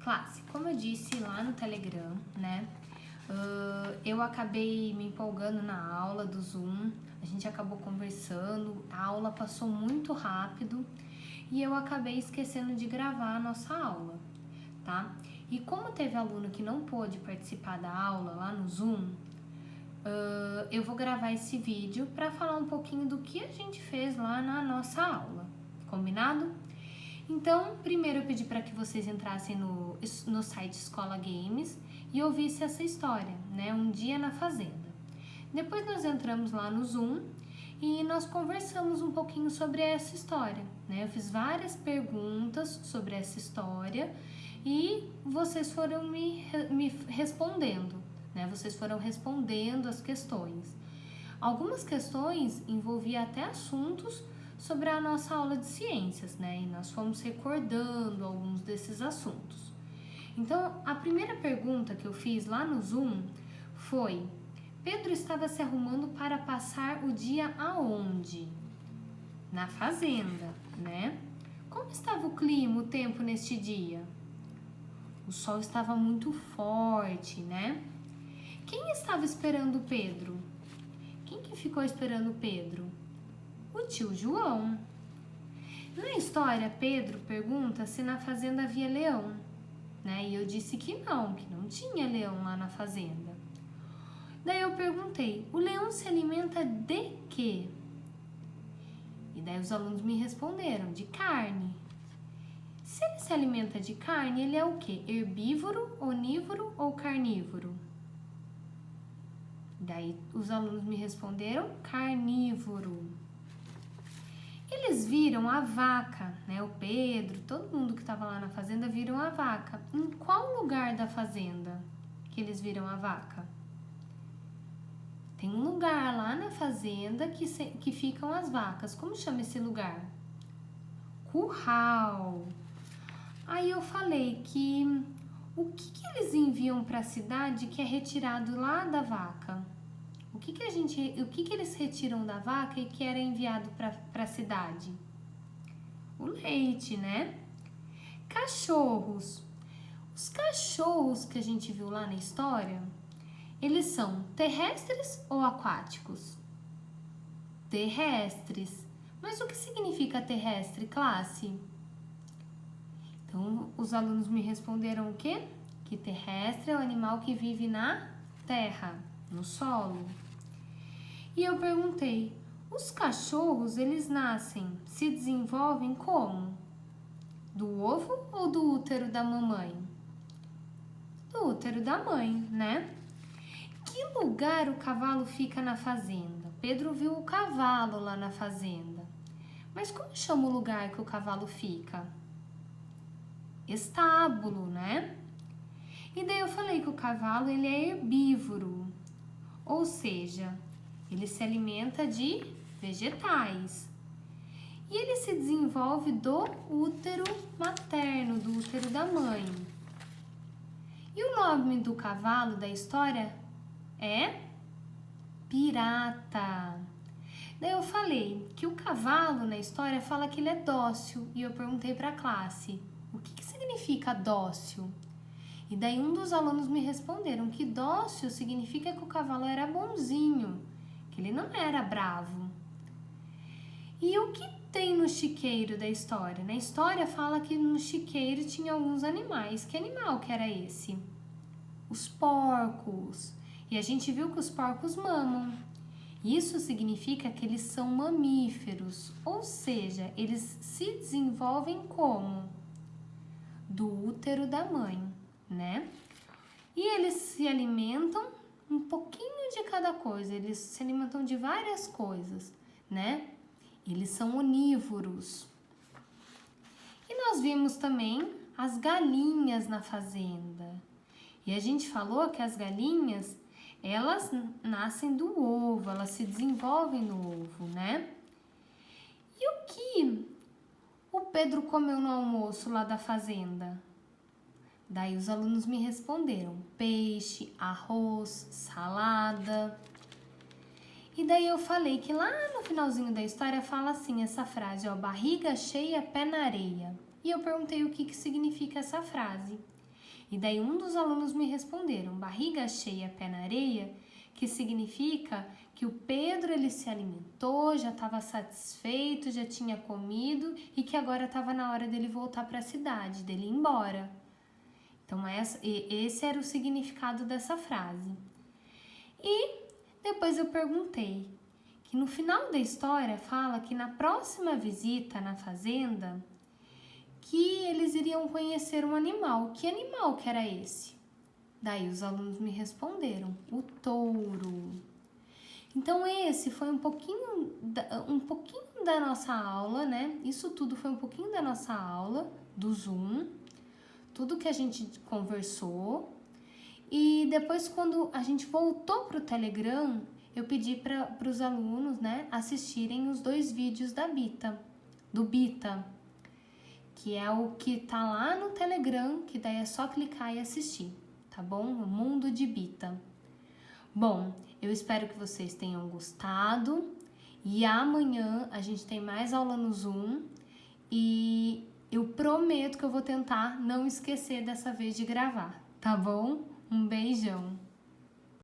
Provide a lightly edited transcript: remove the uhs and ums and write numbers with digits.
Classe, como eu disse lá no Telegram, né? Eu acabei me empolgando na aula do Zoom, a gente acabou conversando, a aula passou muito rápido e eu acabei esquecendo de gravar a nossa aula, tá? E como teve aluno que não pôde participar da aula lá no Zoom, eu vou gravar esse vídeo para falar um pouquinho do que a gente fez lá na nossa aula, combinado? Então, primeiro eu pedi para que vocês entrassem no site Escola Games e ouvissem essa história, né? Um dia na fazenda. Depois nós entramos lá no Zoom e nós conversamos um pouquinho sobre essa história, né? Eu fiz várias perguntas sobre essa história e vocês foram me respondendo, né? Vocês foram respondendo as questões. Algumas questões envolviam até assuntos sobre a nossa aula de ciências, né? E nós fomos recordando alguns desses assuntos. Então, a primeira pergunta que eu fiz lá no Zoom foi: Pedro estava se arrumando para passar o dia aonde? Na fazenda, né? Como estava o clima, o tempo neste dia? O sol estava muito forte, né? Quem estava esperando o Pedro? Quem que ficou esperando o Pedro? O tio João. Na história, Pedro pergunta se na fazenda havia leão, né? E eu disse que não tinha leão lá na fazenda. Daí eu perguntei: o leão se alimenta de quê? E daí os alunos me responderam: de carne. Se ele se alimenta de carne, ele é o quê? Herbívoro, onívoro ou carnívoro? Daí os alunos me responderam: carnívoro. Eles viram a vaca, né? O Pedro, todo mundo que estava lá na fazenda viram a vaca. Em qual lugar da fazenda que eles viram a vaca? Tem um lugar lá na fazenda que ficam as vacas. Como chama esse lugar? Curral. Aí eu falei que o que eles enviam para a cidade que é retirado lá da vaca? O que eles retiram da vaca e que era enviado para a cidade? O leite, né? Cachorros. Os cachorros que a gente viu lá na história, eles são terrestres ou aquáticos? Terrestres. Mas o que significa terrestre, classe? Então, os alunos me responderam o quê? Que terrestre é o animal que vive na terra, no solo. E eu perguntei: os cachorros, eles nascem, se desenvolvem como? Do ovo ou do útero da mamãe? Do útero da mãe, né? Que lugar o cavalo fica na fazenda? Pedro viu o cavalo lá na fazenda. Mas como chama o lugar que o cavalo fica? Estábulo, né? E daí eu falei que o cavalo, ele é herbívoro, ou seja, ele se alimenta de vegetais. E ele se desenvolve do útero materno, do útero da mãe. E o nome do cavalo da história é Pirata. Daí eu falei que o cavalo na história fala que ele é dócil. E eu perguntei para a classe: o que significa dócil? E daí um dos alunos me responderam que dócil significa que o cavalo era bonzinho, que ele não era bravo. E o que tem no chiqueiro da história? Na história fala que no chiqueiro tinha alguns animais. Que animal que era esse? Os porcos. E a gente viu que os porcos mamam. Isso significa que eles são mamíferos, ou seja, eles se desenvolvem como? Do útero da mãe, né? E eles se alimentam um pouquinho de cada coisa, eles se alimentam de várias coisas, né? Eles são onívoros. E nós vimos também as galinhas na fazenda. E a gente falou que as galinhas, elas nascem do ovo, elas se desenvolvem no ovo, né? E o que o Pedro comeu no almoço lá da fazenda? Daí os alunos me responderam: peixe, arroz, salada. E daí eu falei que lá no finalzinho da história fala assim, essa frase, ó, barriga cheia, pé na areia. E eu perguntei o que significa essa frase. E daí um dos alunos me responderam, barriga cheia, pé na areia, que significa que o Pedro ele se alimentou, já estava satisfeito, já tinha comido e que agora estava na hora dele voltar para a cidade, dele ir embora. Então esse era o significado dessa frase. E depois eu perguntei que no final da história fala que na próxima visita na fazenda que eles iriam conhecer um animal. Que animal que era esse? Daí os alunos me responderam, o touro. Então esse foi um pouquinho da nossa aula, né? Isso tudo foi um pouquinho da nossa aula do Zoom, tudo que a gente conversou. E depois quando a gente voltou para o Telegram, eu pedi para os alunos, né, assistirem os 2 vídeos do Bita, que é o que tá lá no Telegram, que daí é só clicar e assistir, tá bom? O Mundo de Bita. Bom, eu espero que vocês tenham gostado e amanhã a gente tem mais aula no Zoom e eu prometo que eu vou tentar não esquecer dessa vez de gravar, tá bom? Um beijão!